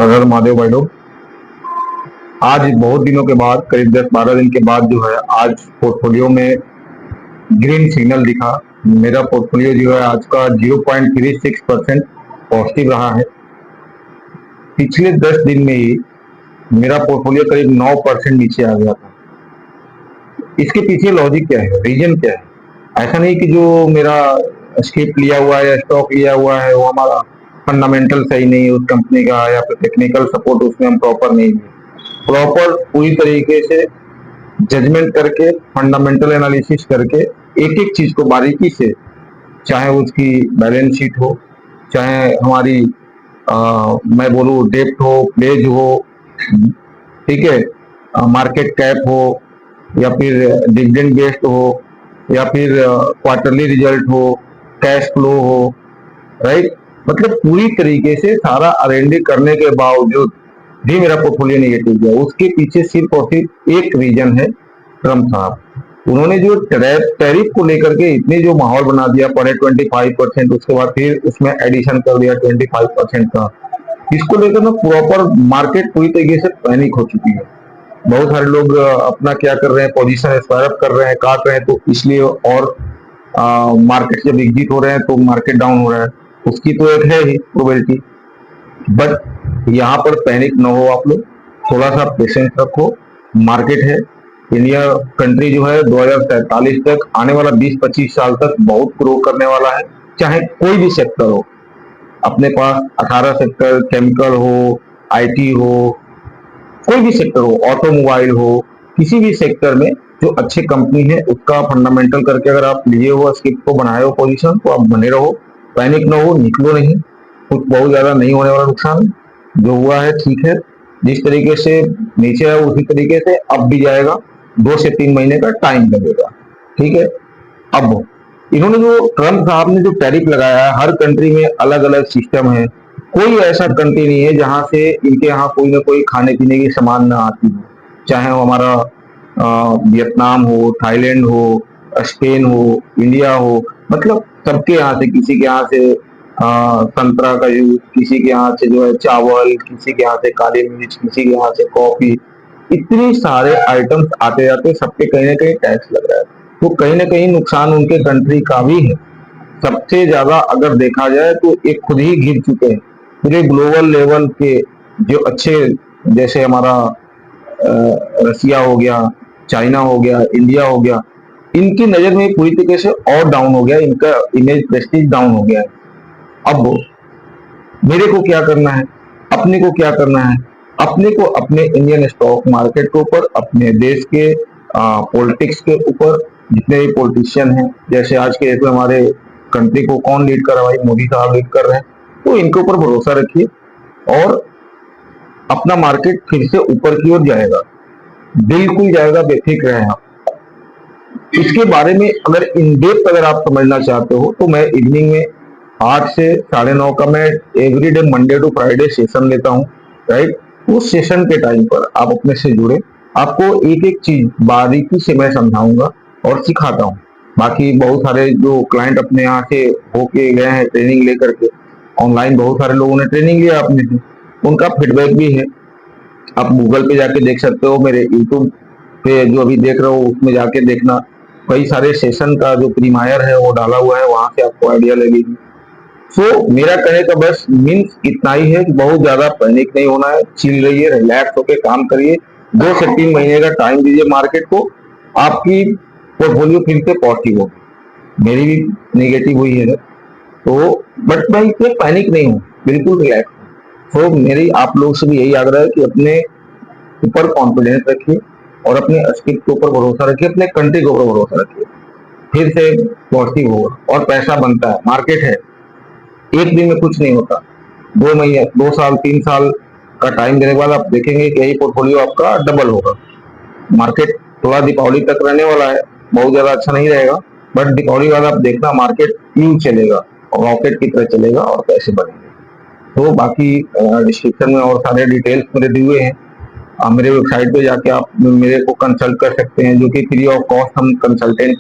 हर महादेव भाई लोग। आज बहुत दिनों के बाद, करीब 10-12 दिन के बाद जो है, आज पोर्टफोलियो में ग्रीन सिग्नल दिखा। मेरा पोर्टफोलियो जो है आज का 0.36% पॉजिटिव रहा है। पिछले 10 दिन में ही मेरा पोर्टफोलियो करीब 9% नीचे आ गया था। इसके पीछे लॉजिक क्या है, रीजन क्या है? ऐसा नहीं कि जो मेरा स्क्रिप्ट लिया हुआ है या स्टॉक लिया हुआ है वो हमारा फंडामेंटल सही नहीं है उस कंपनी का, या फिर टेक्निकल सपोर्ट उसमें हम प्रॉपर नहीं है। प्रॉपर पूरी तरीके से जजमेंट करके, फंडामेंटल एनालिसिस करके, एक एक चीज को बारीकी से, चाहे उसकी बैलेंस शीट हो, चाहे हमारी मैं बोलूँ डेप्ट हो, प्लेज हो, ठीक है, मार्केट कैप हो, या फिर डिविडेंड बेस्ड हो, या फिर क्वार्टरली रिजल्ट हो, कैश फ्लो हो, राइट। मतलब पूरी तरीके से सारा अरेंडी करने के बावजूद भी मेरा पोर्टफोलियो नेगेटिव गया। उसके पीछे सिर्फ और सिर्फ एक रीजन है, ट्रम्प साहब। उन्होंने जो टैरिफ को लेकर के इतने जो माहौल बना दिया, पहले 25%, उसके बाद फिर उसमें एडिशन कर दिया 25% का। इसको लेकर ना प्रॉपर मार्केट पूरी तरीके से पैनिक हो चुकी है। बहुत सारे लोग अपना क्या कर रहे हैं, पोजीशन स्क्वायर अप कर रहे हैं, काट रहे हैं, तो इसलिए और मार्केट जब एग्जिट हो रहे हैं तो मार्केट डाउन हो रहा है। उसकी तो एक है ही प्रोबेबिलिटी, बट यहाँ पर पैनिक ना हो आप लोग, थोड़ा सा पेशेंस रखो। मार्केट है, इंडिया कंट्री जो है 2047 तक, आने वाला 20-25 साल तक बहुत ग्रो करने वाला है। चाहे कोई भी सेक्टर हो, अपने पास 18 सेक्टर, केमिकल हो, आईटी हो, कोई भी सेक्टर हो, ऑटोमोबाइल हो, किसी भी सेक्टर में जो अच्छी कंपनी है उसका फंडामेंटल करके अगर आप लिए हो, स्किप को बनाए हो पोजीशन, तो आप बने रहो, पैनिक ना हो, निकलो नहीं। कुछ बहुत ज्यादा नहीं होने वाला नुकसान, जो हुआ है ठीक है। जिस तरीके से नीचे है उसी तरीके से अब भी जाएगा, 2 से 3 महीने का टाइम लगेगा, ठीक है। अब इन्होंने जो ट्रम्प साहब ने जो टैरिफ लगाया है, हर कंट्री में अलग अलग सिस्टम है। कोई ऐसा कंट्री नहीं है जहां से इनके यहाँ कोई ना कोई खाने पीने की सामान ना आती हो, चाहे वो हमारा वियतनाम हो, थाईलैंड हो, स्पेन हो, इंडिया हो। मतलब सबके यहाँ से, किसी के यहाँ से संतरा का जूस, किसी के यहाँ से जो है चावल, किसी के यहाँ से काली मिर्च, किसी के यहाँ से कॉफी, इतने सारे आइटम्स आते जाते, सबके कहीं ना कहीं टैक्स लग रहा है। तो कहीं ना कहीं नुकसान उनके कंट्री का भी है। सबसे ज्यादा अगर देखा जाए तो एक खुद ही गिर चुके हैं। पूरे ग्लोबल लेवल के जो अच्छे, जैसे हमारा रसिया हो गया, चाइना हो गया, इंडिया हो गया, इनकी नजर में पूरी तरीके से और डाउन हो गया, इनका इमेज प्रेस्टीज डाउन हो गया है। अब मेरे को क्या करना है, अपने को क्या करना है? अपने को अपने इंडियन स्टॉक मार्केट के ऊपर, अपने देश के पॉलिटिक्स के ऊपर, जितने भी पॉलिटिशियन हैं, जैसे आज के डेट में हमारे कंट्री को कौन लीड कर रहा है भाई? मोदी साहब लीड कर रहे हैं। तो इनके ऊपर भरोसा रखिए और अपना मार्केट फिर से ऊपर की ओर जाएगा, बिल्कुल जाएगा, बेफिक्र रहें आप। इसके बारे में अगर इन डेप्थ अगर आप समझना चाहते हो तो मैं इवनिंग में 8 से 9:30 का मैं everyday Monday to Friday session लेता हूँ, राइट। उस सेशन के टाइम पर आप अपने से जुड़े, आपको एक एक चीज बारीकी से मैं समझाऊंगा और सिखाता हूँ। बाकी बहुत सारे जो क्लाइंट अपने यहाँ से होके गए हैं ट्रेनिंग लेकर के, ऑनलाइन बहुत सारे लोगों ने ट्रेनिंग लिया अपने से, उनका फीडबैक भी है। आप गूगल पे जाके देख सकते हो, मेरे यूट्यूब पे जो अभी देख रहे हो उसमें जाके देखना, कई सारे सेशन का जो प्रीमायर है वो डाला हुआ है, वहां से आपको आइडिया लगेगी। सो मेरा कहने का बस मीन्स इतना ही है कि बहुत ज्यादा पैनिक नहीं होना है, चिल रहिए, रिलैक्स होकर काम करिए, 2 से 3 महीने का टाइम दीजिए मार्केट को, आपकी पोर्टफोलियो फिर से पॉजिटिव हो। मेरी भी नेगेटिव हुई है तो, बट मैं इसमें पैनिक नहीं हूँ, बिल्कुल रिलैक्स। तो मेरी आप लोग से भी यही आग्रह है कि अपने ऊपर कॉन्फिडेंस रखिए और अपने अस्तित्व के ऊपर भरोसा रखिए, अपने कंट्री के ऊपर भरोसा रखिए, फिर से पॉजिटिव होगा और पैसा बनता है। मार्केट है, एक दिन में कुछ नहीं होता, 2 महीने, 2 साल, 3 साल का टाइम देने के बाद आप देखेंगे कि यही पोर्टफोलियो आपका डबल होगा। मार्केट थोड़ा दीपावली तक रहने वाला है, बहुत ज्यादा अच्छा नहीं रहेगा, बट दीपावली के बाद आप देखना मार्केट यूं चलेगा और रॉकेट की तरह चलेगा और पैसे बढ़ेंगे। तो बाकी डिस्क्रिप्शन में और सारे डिटेल्स मेरे दिए हुए हैं, आप मेरे वेबसाइट पे जाके आप मेरे को कंसल्ट कर सकते हैं, जो कि फ्री ऑफ कॉस्ट हम कंसल्टेंट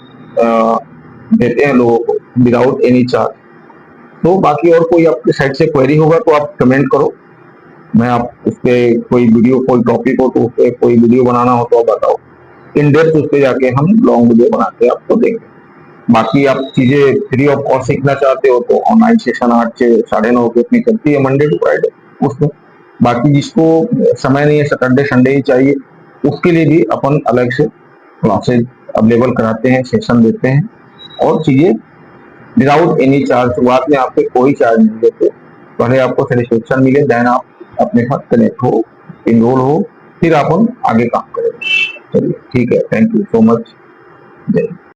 देते हैं लोगों को, विदाउट एनी चार्ज। तो बाकी और कोई आपके साइड से क्वेरी होगा तो आप कमेंट करो, मैं आप उस पे कोई वीडियो, कोई टॉपिक हो तो उस पे कोई वीडियो बनाना हो तो आप बताओ, इन डेप्थ उस पे जाके हम लॉन्ग वीडियो बना के आपको देंगे। बाकी आप चीजें फ्री ऑफ कॉस्ट सीखना चाहते हो तो ऑनलाइन सेशन 8 से 9:30 बजे अपनी चलती है, मंडे टू फ्राइडे उसमें। बाकी जिसको समय नहीं है, सैटरडे संडे ही चाहिए, उसके लिए भी अपन अलग से क्लासेज अवेलेबल कराते हैं, सेशन देते हैं और चीजें विदाउट एनी चार्ज। शुरुआत में आपके कोई चार्ज नहीं देते, पहले आपको सेटिस्फेक्शन मिले, देन आप अपने साथ कनेक्ट हो, इनरोल हो, फिर आप आगे काम करें। चलिए ठीक है, थैंक यू सो मच। जय